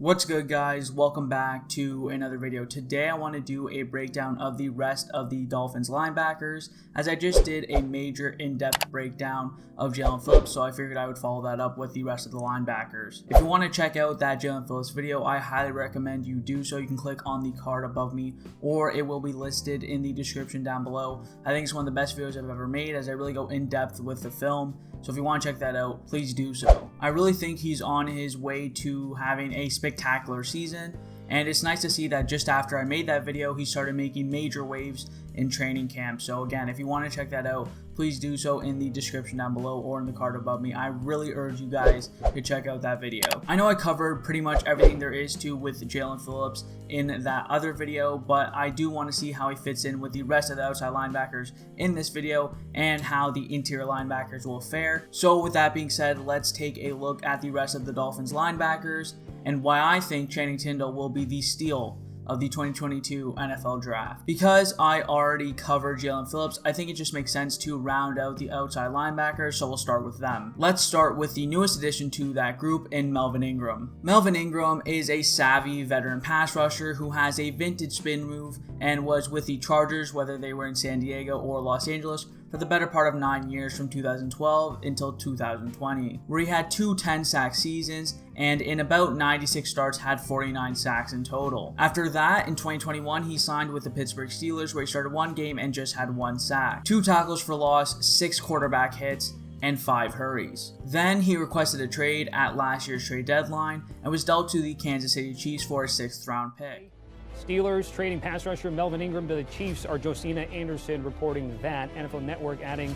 What's good, guys? Welcome back to another video. Today I want to do a breakdown of the rest of the Dolphins linebackers, as I just did a major in-depth breakdown of Jaelan Phillips, so I figured I would follow that up with the rest of the linebackers. If you want to check out that Jaelan Phillips video, I highly recommend you do so. You can click on the card above me, or it will be listed in the description down below. I think it's one of the best videos I've ever made, as I really go in-depth with the film. So if you want to check that out, please do so. I really think he's on his way to having a spectacular season, and it's nice to see that just after I made that video, he started making major waves in training camp. So again, if you want to check that out, please do so in the description down below or in the card above me. I really urge you guys to check out that video. I know I covered pretty much everything there is to with Jaelan Phillips in that other video, but I do want to see how he fits in with the rest of the outside linebackers in this video and how the interior linebackers will fare. So with that being said, let's take a look at the rest of the Dolphins linebackers and why I think Tindall will be the steal of the 2022 NFL Draft. Because I already covered Jaelan Phillips, I think it just makes sense to round out the outside linebackers, so we'll start with them. Let's start with the newest addition to that group in Melvin Ingram. Melvin Ingram is a savvy veteran pass rusher who has a vintage spin move and was with the Chargers, whether they were in San Diego or Los Angeles, for the better part of 9 years from 2012 until 2020, where he had two 10-sack seasons and in about 96 starts had 49 sacks in total. After that, in 2021, he signed with the Pittsburgh Steelers, where he started one game and just had 1 sack, 2 tackles for loss, 6 quarterback hits, and 5 hurries. Then he requested a trade at last year's trade deadline and was dealt to the Kansas City Chiefs for a 6th round pick. Steelers trading pass rusher Melvin Ingram to the Chiefs. Our Josina Anderson reporting that. NFL Network adding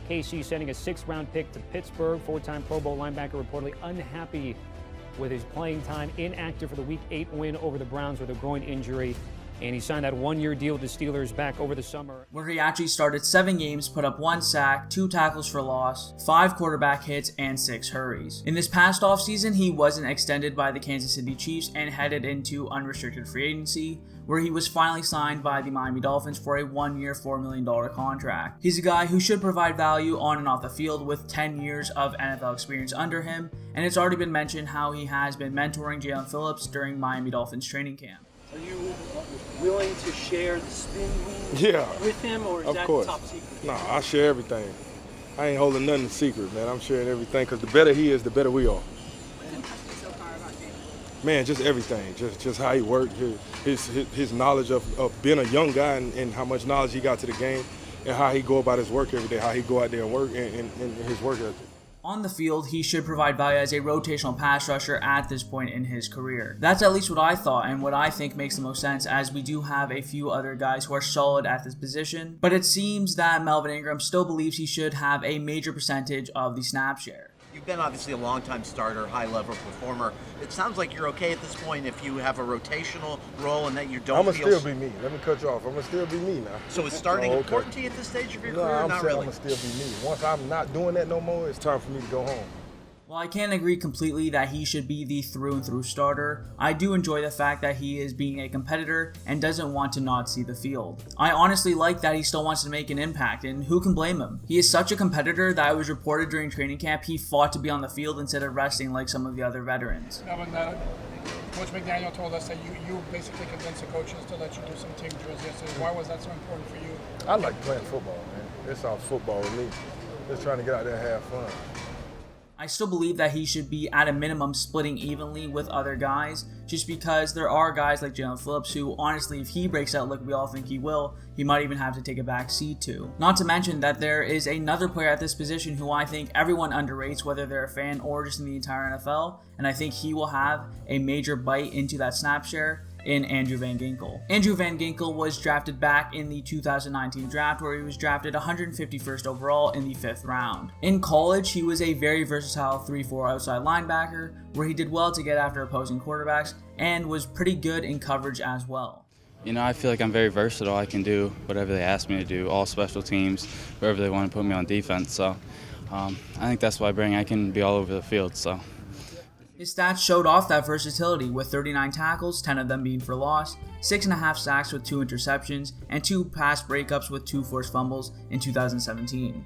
KC sending a 6th round pick to Pittsburgh. 4-time Pro Bowl linebacker reportedly unhappy with his playing time, inactive for the Week 8 win over the Browns with a groin injury. And he signed that 1-year deal with the Steelers back over the summer, where he actually started 7 games, put up 1 sack, 2 tackles for loss, 5 quarterback hits, and 6 hurries. In this past offseason, he wasn't extended by the Kansas City Chiefs and headed into unrestricted free agency, where he was finally signed by the Miami Dolphins for a 1-year, $4 million contract. He's a guy who should provide value on and off the field with 10 years of NFL experience under him, and it's already been mentioned how he has been mentoring Jaelan Phillips during Miami Dolphins training camp. Are you willing to share the spin move with him, or is that top secret? No, I share everything. I ain't holding nothing secret, man. I'm sharing everything, because the better he is, the better we are. What's impressed you so far about Jaelan? Man, just everything. Just how he worked, his knowledge of being a young guy and how much knowledge he got to the game, and how he go about his work every day, how he go out there and work, and his work ethic. On the field, he should provide value as a rotational pass rusher at this point in his career. That's at least what I thought and what I think makes the most sense, as we do have a few other guys who are solid at this position, but it seems that Melvin Ingram still believes he should have a major percentage of the snap share. You've been obviously a long-time starter, high-level performer. It sounds like you're okay at this point if you have a rotational role and that you don't I'm going to still be me. Let me cut you off. I'm going to still be me now. So is starting important to you at this stage of your career? Not really. I'm going to still be me. Once I'm not doing that no more, it's time for me to go home. While I can't agree completely that he should be the through-and-through starter, I do enjoy the fact that he is being a competitor and doesn't want to not see the field. I honestly like that he still wants to make an impact, and who can blame him? He is such a competitor that it was reported during training camp he fought to be on the field instead of resting like some of the other veterans. Melvin, Coach McDaniel told us that you basically convinced the coaches to let you do some team drills yesterday. Why was that so important for you? I like playing football, man. It's all football with me. Just trying to get out there and have fun. I still believe that he should be at a minimum splitting evenly with other guys, just because there are guys like Jaelan Phillips who, honestly, if he breaks out like we all think he will, he might even have to take a back seat to. Not to mention that there is another player at this position who I think everyone underrates, whether they're a fan or just in the entire NFL, and I think he will have a major bite into that snap share in Andrew Van Ginkel. Andrew Van Ginkel was drafted back in the 2019 draft, where he was drafted 151st overall in the 5th round. In college, he was a very versatile 3-4 outside linebacker, where he did well to get after opposing quarterbacks and was pretty good in coverage as well. You know, I feel like I'm very versatile. I can do whatever they ask me to do, all special teams, wherever they want to put me on defense. So I think that's what I bring. I can be all over the field. So. His stats showed off that versatility, with 39 tackles, 10 of them being for loss, 6.5 sacks with 2 interceptions, and 2 pass breakups with 2 forced fumbles in 2017.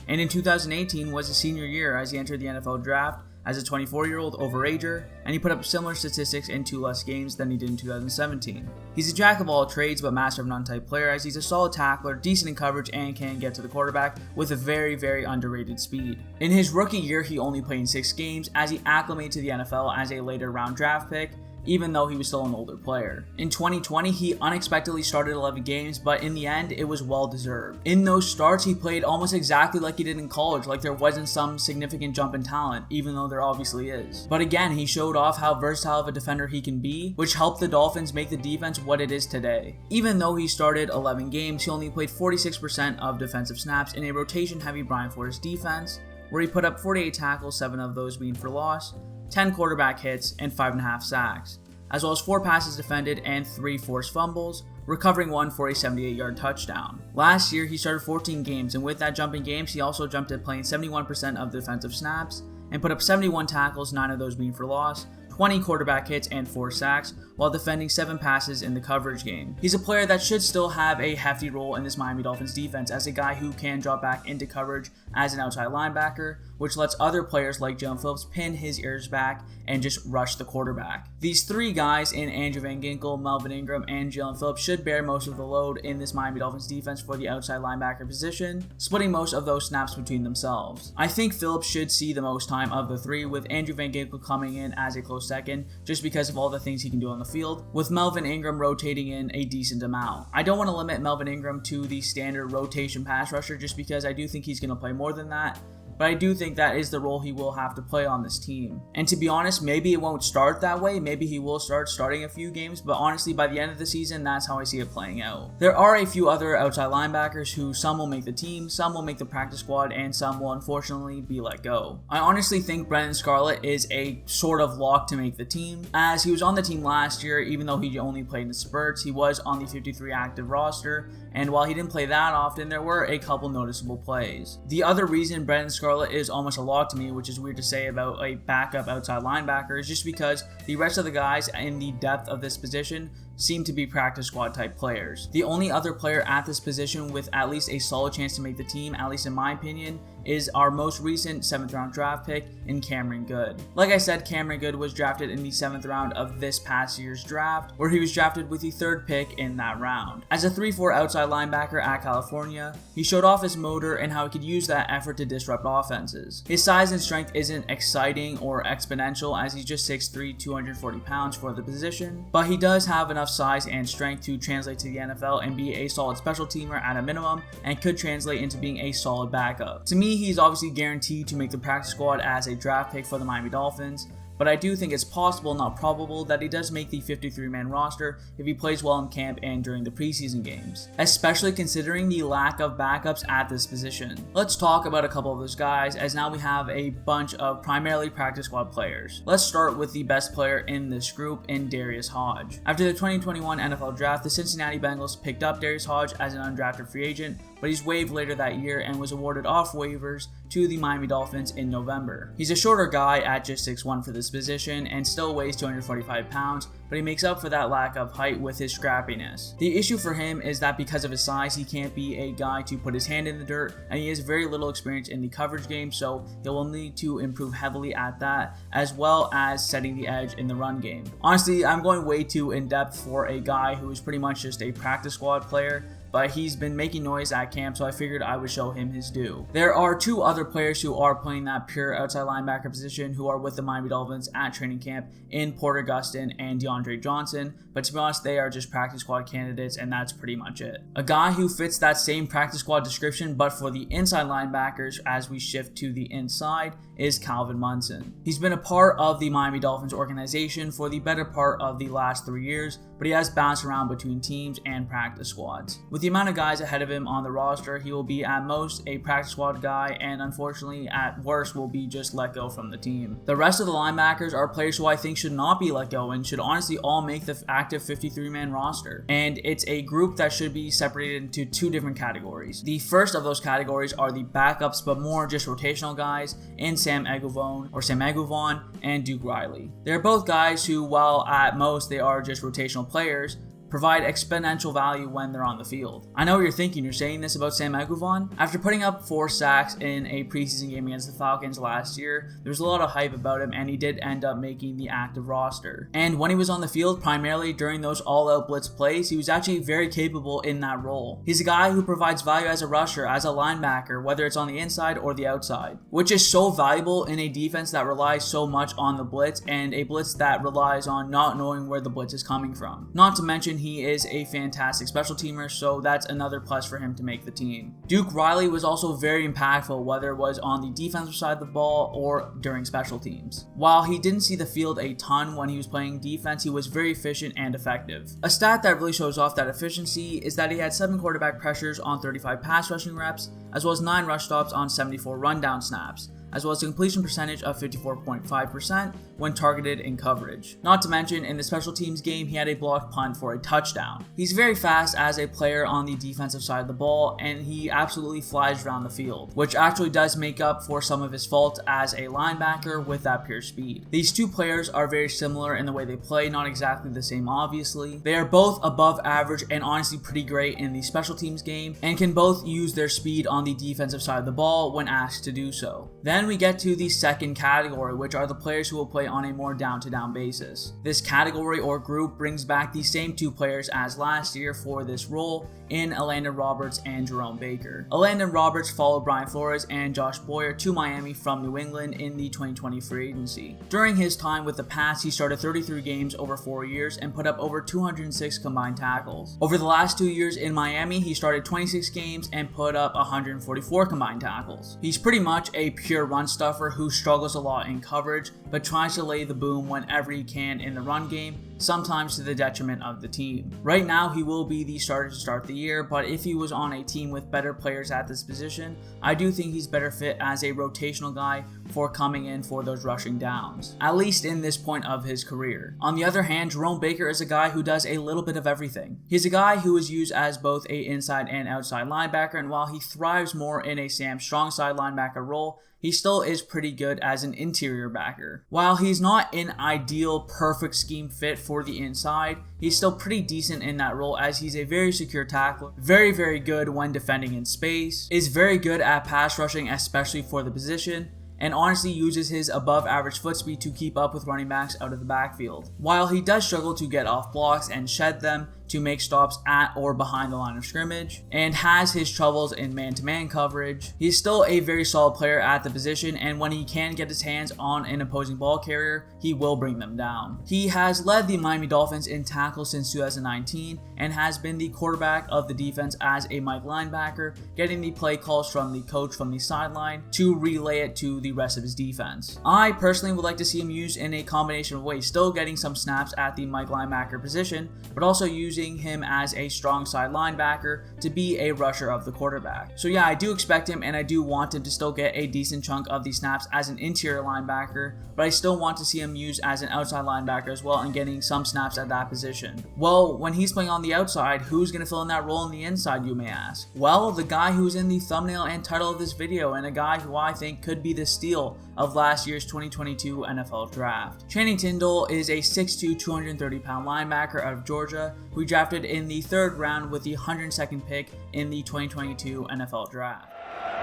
And in 2018 was his senior year as he entered the NFL draft as a 24-year-old overager, and he put up similar statistics in 2 less games than he did in 2017. He's a jack of all trades but master of none type player, as he's a solid tackler, decent in coverage, and can get to the quarterback with a very, very underrated speed. In his rookie year, he only played in 6 games as he acclimated to the NFL as a later round draft pick, even though he was still an older player. In 2020, he unexpectedly started 11 games, but in the end, it was well deserved. In those starts, he played almost exactly like he did in college, like there wasn't some significant jump in talent, even though there obviously is. But again, he showed off how versatile of a defender he can be, which helped the Dolphins make the defense what it is today. Even though he started 11 games, he only played 46% of defensive snaps in a rotation-heavy Brian Flores defense, where he put up 48 tackles, 7 of those being for loss, 10 quarterback hits, and 5.5 sacks, as well as 4 passes defended and 3 forced fumbles, recovering 1 for a 78-yard touchdown. Last year, he started 14 games, and with that jump in games, he also jumped at playing 71% of defensive snaps and put up 71 tackles, 9 of those being for loss, 20 quarterback hits, and 4 sacks, while defending 7 passes in the coverage game. He's a player that should still have a hefty role in this Miami Dolphins defense as a guy who can drop back into coverage as an outside linebacker, which lets other players like Jaelan Phillips pin his ears back and just rush the quarterback. These 3 guys in Eguavoen, Ginkel, Melvin, Ingram, and Jaelan Phillips should bear most of the load in this Miami Dolphins defense for the outside linebacker position, splitting most of those snaps between themselves. I think Phillips should see the most time of the 3, with Eguavoen, Ginkel coming in as a close second, just because of all the things he can do on the field, with Melvin Ingram rotating in a decent amount. I don't want to limit Melvin Ingram to the standard rotation pass rusher just because I do think he's going to play more than that, but I do think that is the role he will have to play on this team. And to be honest, maybe it won't start that way, maybe he will start starting a few games, but honestly by the end of the season, that's how I see it playing out. There are a few other outside linebackers who some will make the team, some will make the practice squad, and some will unfortunately be let go. I honestly think Brennan Scarlett is a sort of lock to make the team, as he was on the team last year. Even though he only played in spurts, he was on the 53 active roster, and while he didn't play that often, there were a couple noticeable plays. The other reason Brennan Scarlett is almost a lock to me, which is weird to say about a backup outside linebacker, is just because the rest of the guys in the depth of this position seem to be practice squad type players. The only other player at this position with at least a solid chance to make the team, at least in my opinion, is our most recent 7th round draft pick in Cameron Goode. Like I said, Cameron Goode was drafted in the 7th round of this past year's draft, where he was drafted with the 3rd pick in that round. As a 3-4 outside linebacker at California, he showed off his motor and how he could use that effort to disrupt offenses. His size and strength isn't exciting or exponential, as he's just 6'3", 240 pounds for the position, but he does have enough size and strength to translate to the NFL and be a solid special teamer at a minimum, and could translate into being a solid backup. To me, he's obviously guaranteed to make the practice squad as a draft pick for the Miami Dolphins, but I do think it's possible, not probable, that he does make the 53-man roster if he plays well in camp and during the preseason games, especially considering the lack of backups at this position. Let's talk about a couple of those guys, as now we have a bunch of primarily practice squad players. Let's start with the best player in this group, in Darius Hodge. After the 2021 NFL Draft, the Cincinnati Bengals picked up Darius Hodge as an undrafted free agent, but he's waived later that year and was awarded off waivers to the Miami Dolphins in November. He's a shorter guy at just 6'1" for this position and still weighs 245 pounds, but he makes up for that lack of height with his scrappiness. The issue for him is that because of his size, he can't be a guy to put his hand in the dirt, and he has very little experience in the coverage game, so he will need to improve heavily at that, as well as setting the edge in the run game. Honestly, I'm going way too in-depth for a guy who is pretty much just a practice squad player, but he's been making noise at camp, so I figured I would show him his due. There are 2 other players who are playing that pure outside linebacker position who are with the Miami Dolphins at training camp, in Porter Gustin and DeAndre Johnson, but to be honest, they are just practice squad candidates, and that's pretty much it. A guy who fits that same practice squad description, but for the inside linebackers as we shift to the inside, is Calvin Munson. He's been a part of the Miami Dolphins organization for the better part of the last 3 years, but he has bounced around between teams and practice squads. With the amount of guys ahead of him on the roster, he will be at most a practice squad guy, and unfortunately at worst will be just let go from the team. The rest of the linebackers are players who I think should not be let go and should honestly all make the active 53-man roster, and it's a group that should be separated into 2 different categories. The first of those categories are the backups, but more just rotational guys, in Sam Eguavoen and Duke Riley. They're both guys who, while at most they are just rotational players, provide exponential value when they're on the field. I know what you're thinking, you're saying this about Sam Eguavoen. After putting up 4 sacks in a preseason game against the Falcons last year, there was a lot of hype about him, and he did end up making the active roster. And when he was on the field, primarily during those all-out blitz plays, he was actually very capable in that role. He's a guy who provides value as a rusher, as a linebacker, whether it's on the inside or the outside, which is so valuable in a defense that relies so much on the blitz, and a blitz that relies on not knowing where the blitz is coming from. Not to mention he is a fantastic special teamer, so that's another plus for him to make the team. Duke Riley was also very impactful, whether it was on the defensive side of the ball or during special teams. While he didn't see the field a ton when he was playing defense, he was very efficient and effective. A stat that really shows off that efficiency is that he had 7 quarterback pressures on 35 pass rushing reps, as well as 9 rush stops on 74 rundown snaps, as well as a completion percentage of 54.5% when targeted in coverage. Not to mention, in the special teams game, he had a blocked punt for a touchdown. He's very fast as a player on the defensive side of the ball, and he absolutely flies around the field, which actually does make up for some of his faults as a linebacker with that pure speed. These two players are very similar in the way they play, not exactly the same obviously. They are both above average and honestly pretty great in the special teams game, and can both use their speed on the defensive side of the ball when asked to do so. Then we get to the second category, which are the players who will play on a more down-to-down basis. This category or group brings back the same 2 players as last year for this role in Elandon Roberts and Jerome Baker. Elandon Roberts followed Brian Flores and Josh Boyer to Miami from New England in the 2020 free agency. During his time with the Pats, he started 33 games over 4 years and put up over 206 combined tackles. Over the last 2 years in Miami, he started 26 games and put up 144 combined tackles. He's pretty much a pure run stuffer who struggles a lot in coverage, but tries to lay the boom whenever he can in the run game, sometimes to the detriment of the team. Right now, he will be the starter to start the year, but if he was on a team with better players at this position, I do think he's better fit as a rotational guy for coming in for those rushing downs, at least in this point of his career. On the other hand, Jerome Baker is a guy who does a little bit of everything. He's a guy who is used as both a inside and outside linebacker, and while he thrives more in a Sam strong side linebacker role, he still is pretty good as an interior backer. While he's not an ideal perfect scheme fit for the inside, he's still pretty decent in that role as he's a very secure tackler, very good when defending in space, is very good at pass rushing especially for the position, and honestly uses his above average foot speed to keep up with running backs out of the backfield. While he does struggle to get off blocks and shed them to make stops at or behind the line of scrimmage, and has his troubles in man-to-man coverage, he's still a very solid player at the position, and when he can get his hands on an opposing ball carrier, he will bring them down. He has led the Miami Dolphins in tackles since 2019, and has been the quarterback of the defense as a Mike linebacker, getting the play calls from the coach from the sideline to relay it to the rest of his defense. I personally would like to see him used in a combination of ways, still getting some snaps at the Mike linebacker position, but also using him as a strong side linebacker to be a rusher of the quarterback. So yeah, I do expect him and I do want him to still get a decent chunk of these snaps as an interior linebacker, but I still want to see him used as an outside linebacker as well and getting some snaps at that position. Well, when he's playing on the outside, who's going to fill in that role on the inside, you may ask? Well, the guy who's in the thumbnail and title of this video, and a guy who I think could be the steal of last year's 2022 NFL Draft. Channing Tindall is a 6'2", 230-pound linebacker out of Georgia who drafted in the 3rd round with the 102nd pick in the 2022 NFL Draft.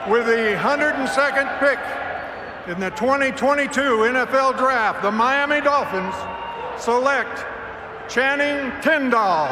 With the 102nd pick in the 2022 NFL Draft, the Miami Dolphins select Channing Tindall,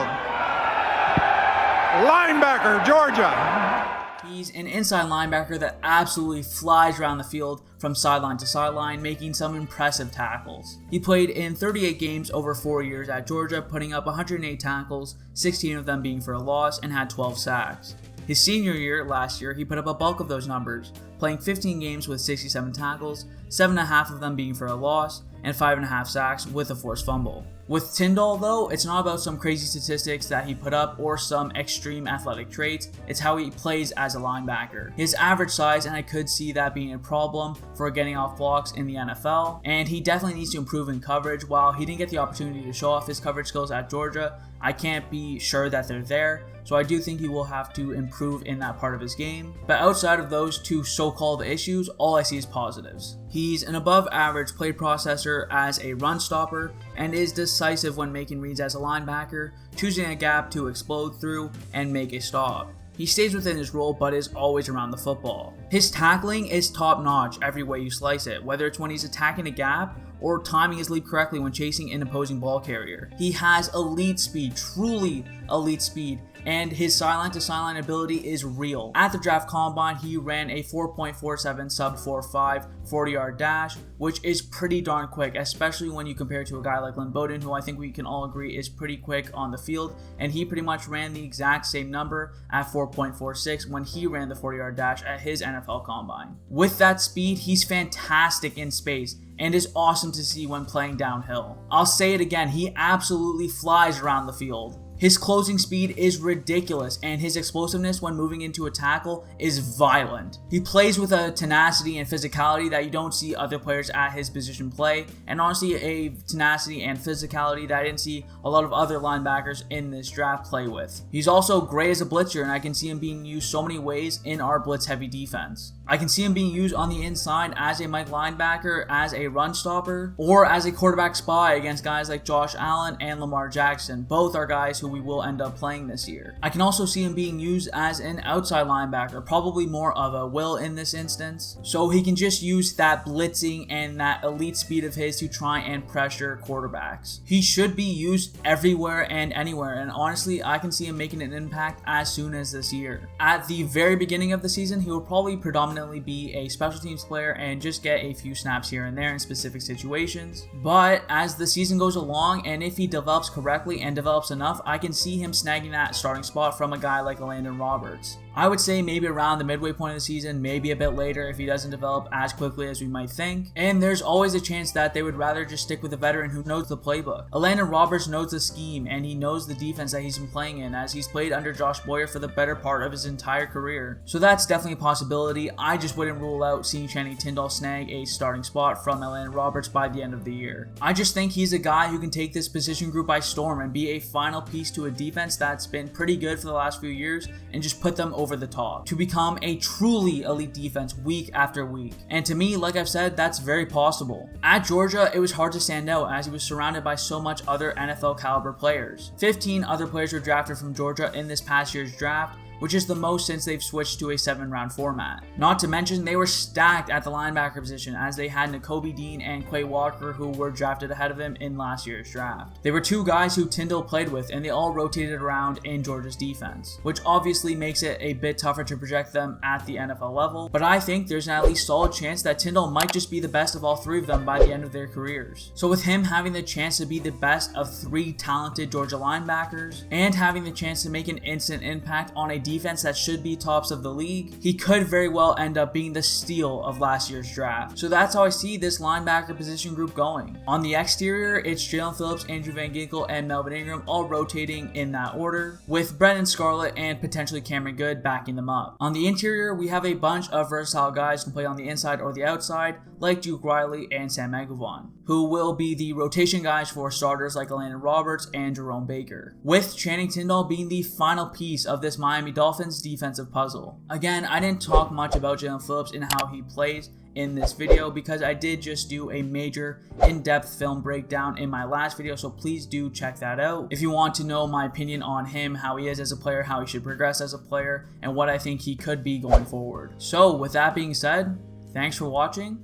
linebacker, Georgia. He's an inside linebacker that absolutely flies around the field from sideline to sideline, making some impressive tackles. He played in 38 games over 4 years at Georgia, putting up 108 tackles, 16 of them being for a loss, and had 12 sacks. His senior year, last year, he put up a bulk of those numbers, playing 15 games with 67 tackles, 7.5 of them being for a loss, and 5.5 sacks with a forced fumble. With Tindall though, it's not about some crazy statistics that he put up or some extreme athletic traits, it's how he plays as a linebacker. His average size, and I could see that being a problem for getting off blocks in the NFL, and he definitely needs to improve in coverage. While he didn't get the opportunity to show off his coverage skills at Georgia, I can't be sure that they're there, so I do think he will have to improve in that part of his game. But outside of those two so-called issues, all I see is positives. He's an above average play processor as a run stopper and is decisive when making reads as a linebacker, choosing a gap to explode through and make a stop. He stays within his role but is always around the football. His tackling is top notch every way you slice it, whether it's when he's attacking a gap or timing his leap correctly when chasing an opposing ball carrier. He has elite speed, truly elite speed, and his sideline to sideline ability is real. At the draft combine, he ran a 4.47 sub 4.5 40-yard dash, which is pretty darn quick, especially when you compare it to a guy like Lynn Bowden, who I think we can all agree is pretty quick on the field, and he pretty much ran the exact same number at 4.46 when he ran the 40-yard dash at his NFL combine. With that speed, he's fantastic in space and is awesome to see when playing downhill. I'll say it again, he absolutely flies around the field. His closing speed is ridiculous, and his explosiveness when moving into a tackle is violent. He plays with a tenacity and physicality that you don't see other players at his position play, and honestly a tenacity and physicality that I didn't see a lot of other linebackers in this draft play with. He's also great as a blitzer, and I can see him being used so many ways in our blitz-heavy defense. I can see him being used on the inside as a Mike linebacker, as a run stopper, or as a quarterback spy against guys like Josh Allen and Lamar Jackson. Both are guys who we will end up playing this year. I can also see him being used as an outside linebacker, probably more of a will in this instance, so he can just use that blitzing and that elite speed of his to try and pressure quarterbacks. He should be used everywhere and anywhere, and honestly I can see him making an impact as soon as this year. At the very beginning of the season, he will probably predominantly be a special teams player and just get a few snaps here and there in specific situations, but as the season goes along, and if he develops correctly and develops enough, I can see him snagging that starting spot from a guy like Elandon Roberts. I would say maybe around the midway point of the season, maybe a bit later if he doesn't develop as quickly as we might think. And there's always a chance that they would rather just stick with a veteran who knows the playbook. Elandon Roberts knows the scheme and he knows the defense that he's been playing in, as he's played under Josh Boyer for the better part of his entire career. So that's definitely a possibility. I just wouldn't rule out seeing Channing Tindall snag a starting spot from Elandon Roberts by the end of the year. I just think he's a guy who can take this position group by storm and be a final piece to a defense that's been pretty good for the last few years and just put them over the top to become a truly elite defense week after week. And to me, like I've said, that's very possible. At Georgia, it was hard to stand out as he was surrounded by so much other NFL caliber players. 15 other players were drafted from Georgia in this past year's draft, which is the most since they've switched to a 7-round format. Not to mention, they were stacked at the linebacker position as they had Nakobe Dean and Quay Walker, who were drafted ahead of him in last year's draft. They were two guys who Tindall played with, and they all rotated around in Georgia's defense, which obviously makes it a bit tougher to project them at the NFL level, but I think there's an at least solid chance that Tindall might just be the best of all three of them by the end of their careers. So with him having the chance to be the best of three talented Georgia linebackers, and having the chance to make an instant impact on a defense that should be tops of the league, he could very well end up being the steal of last year's draft. So that's how I see this linebacker position group going. On the exterior, it's Jaelan Phillips, Andrew Van Ginkel, and Melvin Ingram all rotating in that order, with Brennan, Scarlett, and potentially Cameron Goode backing them up. On the interior, we have a bunch of versatile guys who can play on the inside or the outside, like Duke Riley and Sam eguavoen, who will be the rotation guys for starters like Elandon Roberts and Jerome Baker, with Channing Tindall being the final piece of this Miami Dolphins defensive puzzle. Again, I didn't talk much about Jaelan Phillips and how he plays in this video because I did just do a major in-depth film breakdown in my last video, so please do check that out if you want to know my opinion on him, how he is as a player, how he should progress as a player, and what I think he could be going forward. So with that being said, thanks for watching.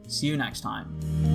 See you next time.